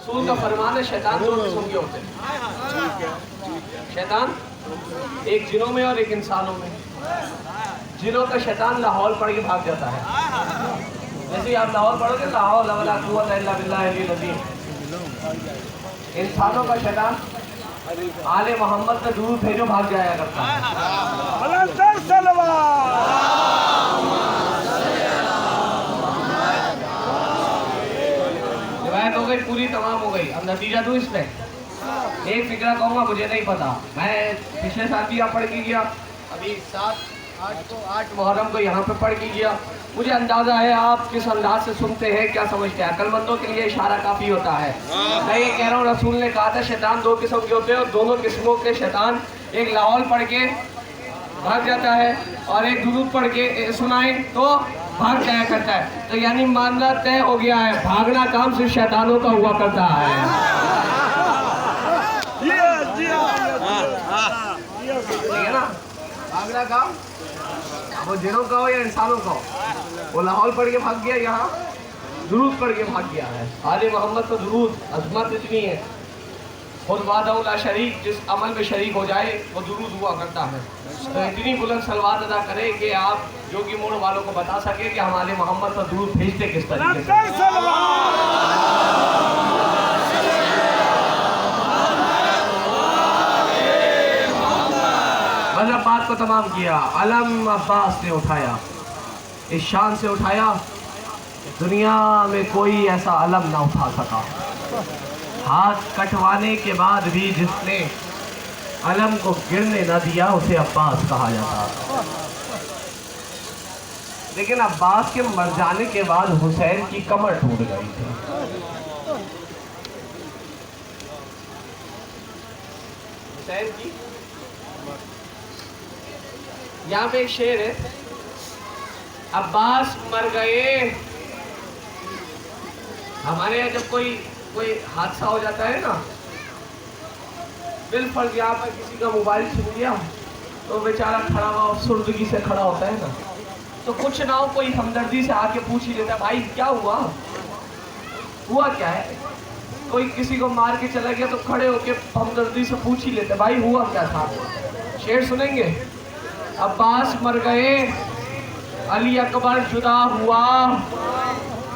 रसूल का फरमान है, शैतान दो किस्म के होते हैं। शैतान एक जिनों में और एक इंसानों में। जिनों का शैतान लाहौल पढ़ के भाग जाता है। जैसे ही आप लाहौल पढ़ोगे, लाहौल वला कुव्वता इल्ला बिल्लाहिल अज़ीम। इंसानों का शैतान आले मोहम्मद का दूर भेजो भाग जाया करता है। रिवायत हो गई, पूरी तमाम हो गई। अब नतीजा दूं इसमें, एक फिक्रा कहूँगा, मुझे नहीं पता, मैं पिछले साल भी यहाँ पढ़ के गया, अभी 7-8 मुहर्रम को यहाँ पे पढ़ के गया। मुझे अंदाज़ा है आप किस अंदाज से सुनते हैं, क्या समझते हैं। अक्लमंदों के लिए इशारा काफ़ी होता है। मैं ये कह रहा हूँ, रसूल ने कहा था शैतान दो किस्म के होते हैं, और दोनों किस्मों के शैतान, एक लाहौल पढ़ के भाग जाता है और एक दुरूद पढ़ के सुनाए तो भाग जाया करता है। तो यानी मामला तय हो गया है, भागना काम सिर्फ शैतानों का हुआ करता है। ठीक है ना, भागना काम वो जिनों का हो या इंसानों का हो। वो लाहौल पढ़ के भाग गया, यहाँ दुरूद पढ़ के भाग गया है। आले मोहम्मद तो दुरूद अजमत इतनी है, खुद वादा शरीक, जिस अमल में शरीक हो जाए वो दुरूद हुआ करता है। तो इतनी बुलंद सलवात अदा करें कि आप जोगी मोड़ वालों को बता सके कि हम आले मोहम्मद पर दुरूद भेजते किस तरीके से। मतलब बात को तमाम किया। अलम अब्बास ने उठाया, इस शान से उठाया, दुनिया में कोई ऐसा अलम ना उठा सका। हाथ कटवाने के बाद भी जिसने अलम को गिरने न दिया उसे अब्बास कहा जाता। लेकिन अब्बास के मर जाने के बाद हुसैन की कमर टूट गई थी। हुसैन की, यहाँ पे एक शेर है, अब्बास मर गए। हमारे यहाँ जब कोई हादसा हो जाता है ना, बिलफर्ज यहाँ पर किसी का मोबाइल छीन लिया, तो बेचारा खड़ा हुआ सुर्दगी से खड़ा होता है ना, तो कुछ ना हो कोई हमदर्दी से आके पूछ ही लेता है, भाई क्या हुआ क्या है। कोई किसी को मार के चला गया तो खड़े होके हमदर्दी से पूछ ही लेते, भाई हुआ क्या था। शेर सुनेंगे, अब्बास मर गए, अली अकबर जुदा हुआ,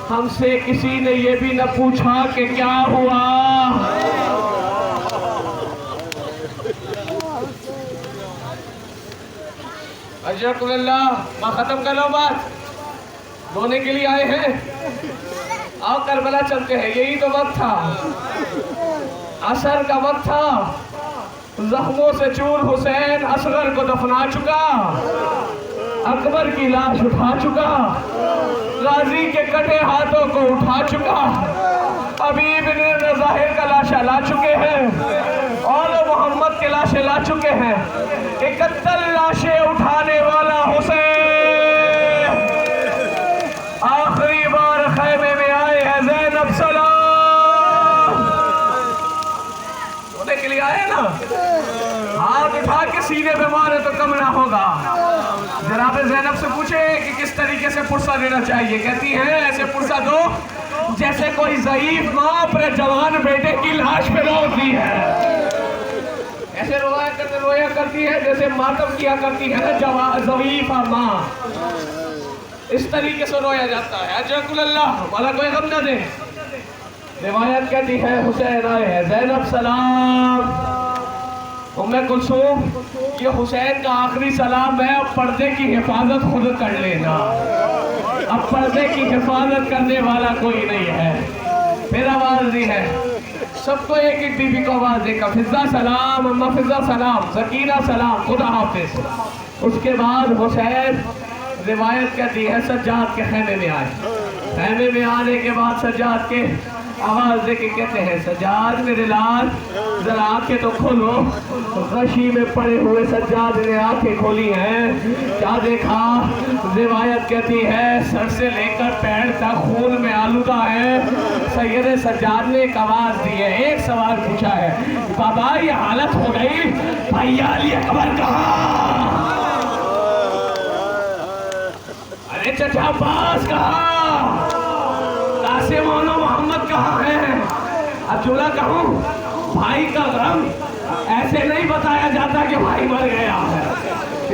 हमसे किसी ने ये भी न पूछा कि क्या हुआ। अजरकुल्लाह, मैं खत्म कर रहा हूँ बात, रोने के लिए आए हैं, आओ करबला चलते हैं। यही तो वक्त था, असर का वक्त था, जख्मों से चूर हुसैन असगर को दफना चुका, अकबर की लाश उठा चुका, गाजी के कटे हाथों को उठा चुका, हबीब ने ज़ाहिर का लाशा ला चुके हैं, और मोहम्मद के लाशें ला चुके हैं। 71 लाशें उठाने वाला हुसैन आखिरी बार खैमे में आए हैं। ज़ैनब सलाम होने के लिए आए ना, हाथ उठा के सीने पे मारे तो कम ना होगा। जनाब ज़ैनब से पूछे कि किस तरीके से पुरसा देना चाहिए, कहती है ऐसे पुरसा दो जैसे कोई ज़ईफ माँ अपने जवान बेटे की लाश पे रोती है, ऐसे रोया करती है जैसे मातम किया करती है ना ज़ईफा माँ, इस तरीके से रोया जाता है। अजरकुल्लाह, वाला कोई गम न दे। रिवायत कहती है हुसैन आए हैं, ज़ैनब सलाम, उम्मे कुलसूम, ये हुसैन का आखिरी सलाम है, अब पर्दे की हिफाजत खुद कर लेना, अब पर्दे की हिफाजत करने वाला कोई नहीं है। फिर आवाज दी है, सबको एक एक बीबी को आवाज देकर, फिजा सलाम, अम्मा फिजा सलाम, सकीना सलाम, खुदा हाफिज। उसके बाद हुसैन, रिवायत कहती है, सज्जाद के खैमे में आए। खैमे में आने के बाद सज्जाद के आवाज देके कहते हैं, सज्जाद मेरे लाल जरा आंखें तो खोलो। तो गशी में पड़े हुए सज्जाद ने आंखें खोली हैं, क्या देखा। रिवायत कहती है सर से लेकर पैर तक खून में आलूदा है। सैयद सज्जाद ने एक आवाज दी है, एक सवाल पूछा है, बाबा ये हालत हो गई, भैया अली अकबर कहाँ? अरे चचा अब्बास कहाँ? कासिम मोहम्मद कहाँ है? अब जुमला कहूँ, भाई का गम ऐसे नहीं बताया जाता कि भाई मर गया है,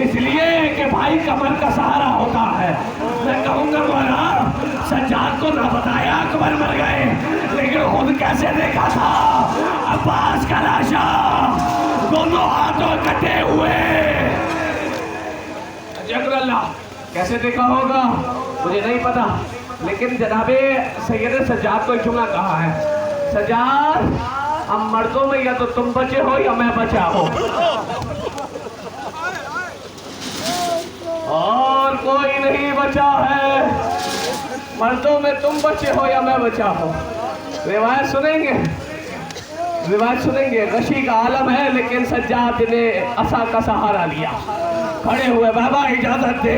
इसलिए कि भाई कमर का सहारा होता है। मैं कहूँगा मौला सज्जाद को ना बताया अकबर मर गए, लेकिन खुद कैसे देखा था अब्बास का लाशा दोनों हाथों कटे हुए। अल्लाह कैसे देखा होगा मुझे नहीं पता, लेकिन जनाबे सैयद सज्जाद को एक जुमला कहा है, सज्जाद हम मर्दों में या तो तुम बचे हो या मैं बचा हो, और कोई नहीं बचा है। मर्दों में तुम बचे हो या मैं बचा हो। रिवायत सुनेंगे, रिवायत सुनेंगे। गशी का आलम है, लेकिन सज्जाद ने असा का सहारा लिया, खड़े हुए, बाबा इजाजत दे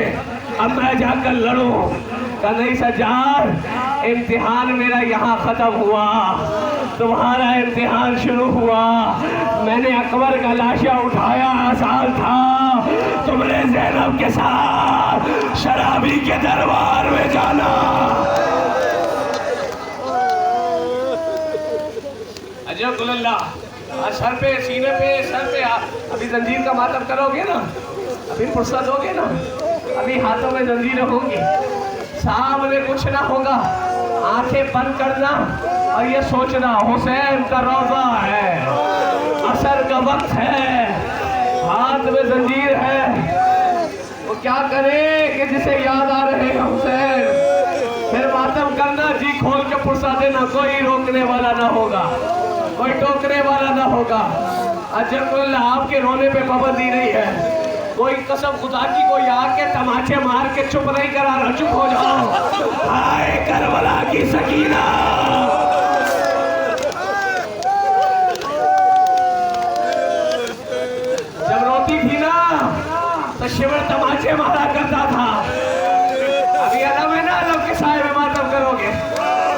अब मैं जाकर लड़ूं। का नहीं सज्जाद, इम्तिहान मेरा यहाँ खत्म हुआ, तुम्हारा इम्तिहान शुरू हुआ। मैंने अकबर का लाशा उठाया, आसान था तुमने ज़ैनब के साथ शराबी के दरबार में जाना। अल्लाह सर पे, सीने पे, सर पे, अभी जंजीर का मातम करोगे ना, अभी फुर्सत दोगे ना, अभी हाथों में जंजीरें होंगी, सामने कुछ ना होगा, आंखें बंद करना और ये सोचना हुसैन का रोजा है, असर का वक्त है, हाथ में जंजीर है, वो क्या करे कि जिसे याद आ रहे हैं हुसैन, फिर मातम करना, जी खोल के फुर्सत देना, कोई रोकने वाला ना होगा, कोई टोकने वाला ना होगा। अजर आपके रोने पे पाबंदी नहीं है, कोई कसम खुदा की कोई आके तमाचे मार के चुप नहीं करा रहा, चुप हो जाओ। हाय करबला की सकीना, जब रोती थी ना तो शिविर तमाचे मारा करता था, अभी अलम है ना, अलम के साए में मातम करोगे।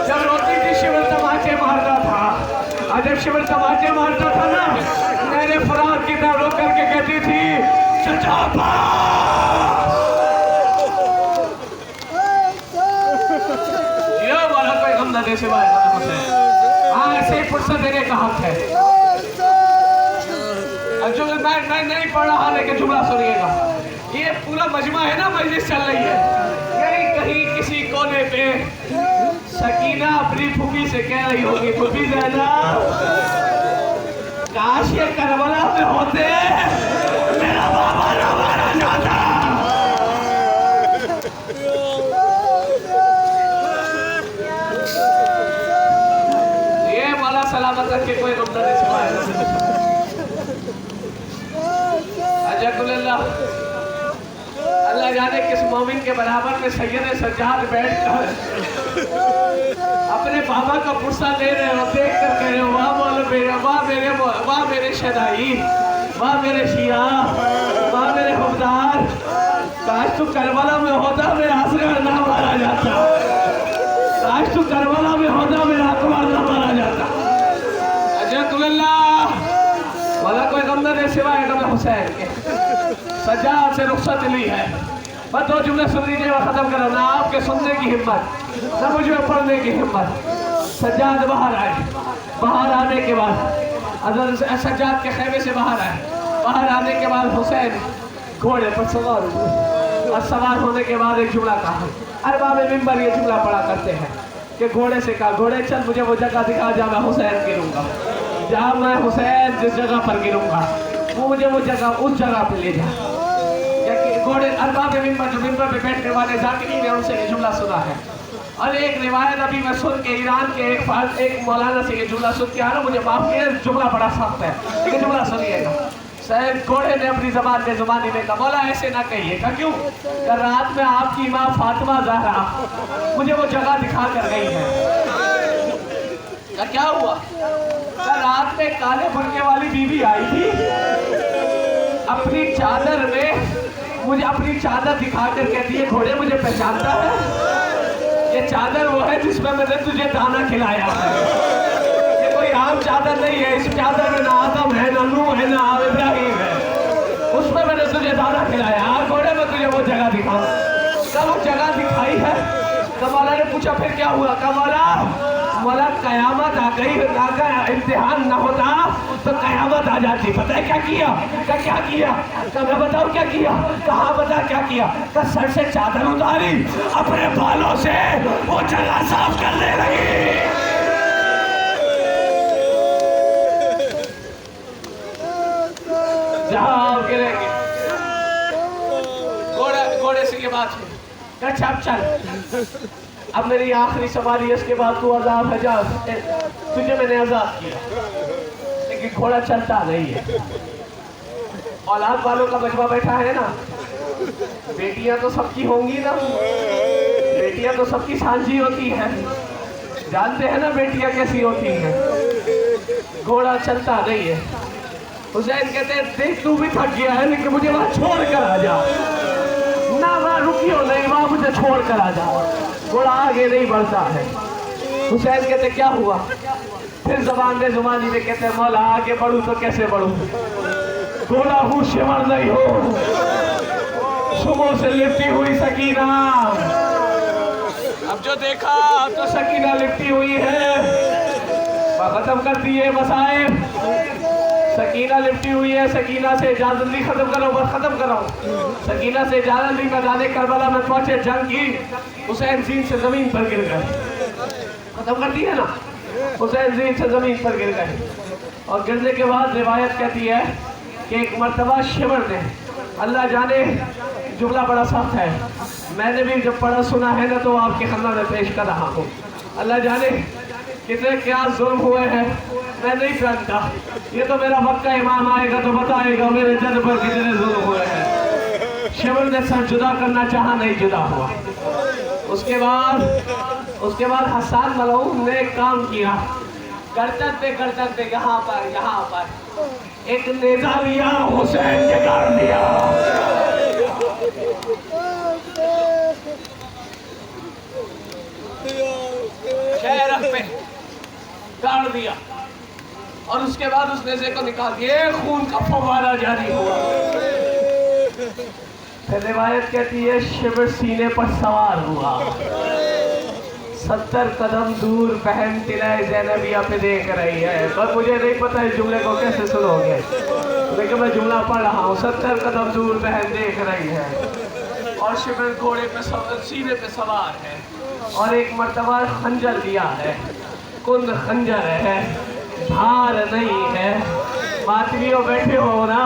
जब रोती थी शिविर तमाचे मारता था, और जब शिविर तमाचे मारता था ना, मेरे फराग की तरफ रोक करके कहती थी वाला कोई गम न दे सिवाय ऐसे ही फुर्सत देने का हक है। जो मैं नहीं पढ़ रहा, लेकिन जुमला सुनिएगा, ये पूरा मजमा है ना, मजलिस चल रही है, यही कहीं किसी कोने पे सकीना अपनी फूफी से कह रही होगी, फूफी ज़ैनब काश ये करबला में होते, मेरा बाबा ना मारा जाता। ये मौला सलामत रखे, कोई गम न दे सिवाय। अजकुल्लाह, अल्लाह जाने किस मोमिन के बराबर में सैयद सज्जाद बैठकर अपने बाबा का पुरसा ले रहे हो, देख कर कह रहे हो, वाह मौलवी, वाह मेरे शदाई, वाह मेरे शिया, वाह मेरे हुबदार, काश तू करबला में होता मेरा असगर ना मारा जाता, काश तू करबला में होता मेरा अकबर ना मारा जाता। अजकुल्लाह, वाला कोई गम न दे सिवाय गम हुसैन के। सज्जाद से रुखसत ली है, बस दो जुमले सुन लीजिए और खत्म करो, ना आपके सुनने की हिम्मत, ना मुझे पढ़ने की हिम्मत। सज्जाद बाहर आए, बाहर आने के बाद सज्जाद के खेमे से बाहर आए, बाहर आने के बाद हुसैन घोड़े पर सवार हुए, और सवार होने के बाद एक जुमला कहा, अरबाब मिंबर ये जुमला पढ़ा करते हैं कि घोड़े से कहा, घोड़े चल मुझे वो जगह दिखा जहाँ मैं हुसैन गिरूंगा, जहाँ मैं हुसैन जिस जगह पर गिरूंगा वो मुझे वो जगह, उस जगह पे ले जा। घोड़े अरबाब मिंबर, जो मिंबर पे बैठने वाले जाकिरीन ने उनसे ये जुमला सुना है। और एक रिवायत अभी मैं सुन के ईरान के एक मौलाना से ये जुमला सुन के आ रहा, मुझे माफ किया, जुमला बड़ा सख्त है, लेकिन जुमला सुनिएगा। शायद घोड़े ने अपनी जबान में जुबानी में कहा, मौला ऐसे ना कहिएगा, क्यों? रात में आपकी माँ फातिमा ज़हरा मुझे वो जगह दिखा कर गई है। क्या हुआ? रात में काले बुर्के वाली बीवी आई थी, अपनी चादर में मुझे अपनी चादर दिखाकर कहती है, घोड़े मुझे पहचानता है, ये चादर वो है जिसमें मैंने तुझे दाना खिलाया है, ये कोई आम चादर नहीं है, इस चादर में ना आदम है, ना नूह है, ना इब्राहिम है, उसमें मैंने तुझे दाना खिलाया, घोड़े में तुझे वो जगह दिखाऊं। कब वो जगह दिखाई है? कमाला ने पूछा फिर क्या हुआ? कमाला मौला कयामत आ गई, अगर इम्तिहान ना होता तो कयामत आ जाती। पता है क्या किया? क्या किया? मैं बताऊं क्या किया? कहा बता क्या किया? सर से चादर उतारी, अपने बालों से वो जगह साफ करने लगी। जहां आप गिरेंगे घोड़े से ये बात है, अच्छा अब चल, अब मेरी आखिरी सवारी है, इसके बाद तू आजाद है, जा, तुझे मैंने आजाद किया, लेकिन घोड़ा चलता नहीं है। औलाद वालों का मजबा बैठा है ना, बेटियां तो सबकी होंगी ना, बेटियां तो सबकी सांझी होती है, जानते हैं ना बेटियां कैसी होती हैं। घोड़ा चलता नहीं है। हुसैन कहते हैं देख तू भी थक गया है, लेकिन मुझे वहां छोड़ कर आ जा ना, वहां रुकियो नहीं, वहां मुझे छोड़ कर आ जा। घोड़ा आगे नहीं बढ़ता है। हुसैन कहते क्या हुआ? फिर जबान में जुबानी में कहते मौला आगे बढ़ूं तो कैसे बढ़ूं, घोड़ा हूं शिवर नहीं हो, सुबह से लिपटी हुई सकीना। अब जो देखा तो सकीना लिपटी हुई है, खत्म कर दिए मसाइब, सकीना लिपटी हुई है। सकीना से इजाजत ली, खत्म करो बस खत्म करो। सकीना से इजाजत ली, मैदान करबला में पहुंचे, जंग की, हुसैन जीन से जमीन पर गिर गए। खत्म कर दिए ना, हुसैन जीन से जमीन पर गिर गए। और गिरने के बाद रिवायत कहती है कि एक मर्तबा शिवर ने, अल्लाह जाने जुमला बड़ा सख्त है, मैंने भी जब पढ़ा सुना है ना तो आपके खिदमत में पेश कर रहा हूँ। अल्लाह जाने कितने क्या जुल्म हुए हैं, मैं नहीं जानता, ये तो मेरा मक्का इमाम आएगा तो बताएगा मेरे जद पर कितने जुल्म हुए हैं। शिवर ने सर जुदा करना चाहा, नहीं जुदा हुआ। उसके बाद हसन मलऊन ने एक काम किया, करते यहाँ पर एक नेजा लिया, हुसैन के गाड़ दिया। शहर पे गाड़ दिया और उसके बाद उस नेज़े को निकाल के खून का फव्वारा जारी हुआ। फिर रिवायत कहती है शिवर सीने पर सवार हुआ, 70 कदम दूर बहन तिलाए ज़ैनबिया पे देख रही है। पर मुझे नहीं पता इस जुमले को कैसे सुनोगे, लेकिन मैं जुमला पढ़ रहा हूँ। 70 कदम दूर बहन देख रही है और शिवर घोड़े पे सीने पे सवार है और एक मर्तबा खंजर लिया है, कुंद खंजर है, धार नहीं है। मातवियों बैठे हो ना,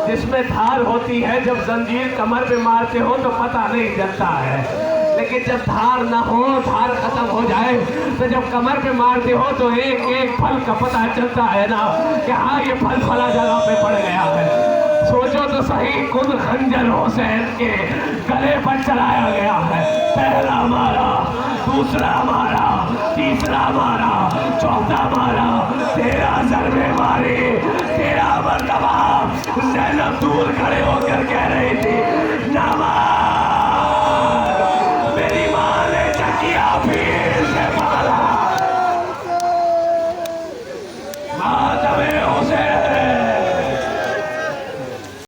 जिसमें धार होती है, जब जंजीर कमर पे मारते हो तो पता नहीं चलता है, लेकिन जब धार ना हो, धार खत्म हो जाए तो जब कमर पे मारते हो तो एक एक फल का पता चलता है ना कि हाँ ये फल फला जगह पे पड़ गया है। सोचो तो सही, कुंद खंजर हुसैन के गले पर चलाया गया है। पहला मारा, दूसरा मारा, तीसरा मारा, चौथा मारा, 13 ज़रबे मारे। 13 मरतबा ज़ैनब दूर खड़े होकर कह रही थी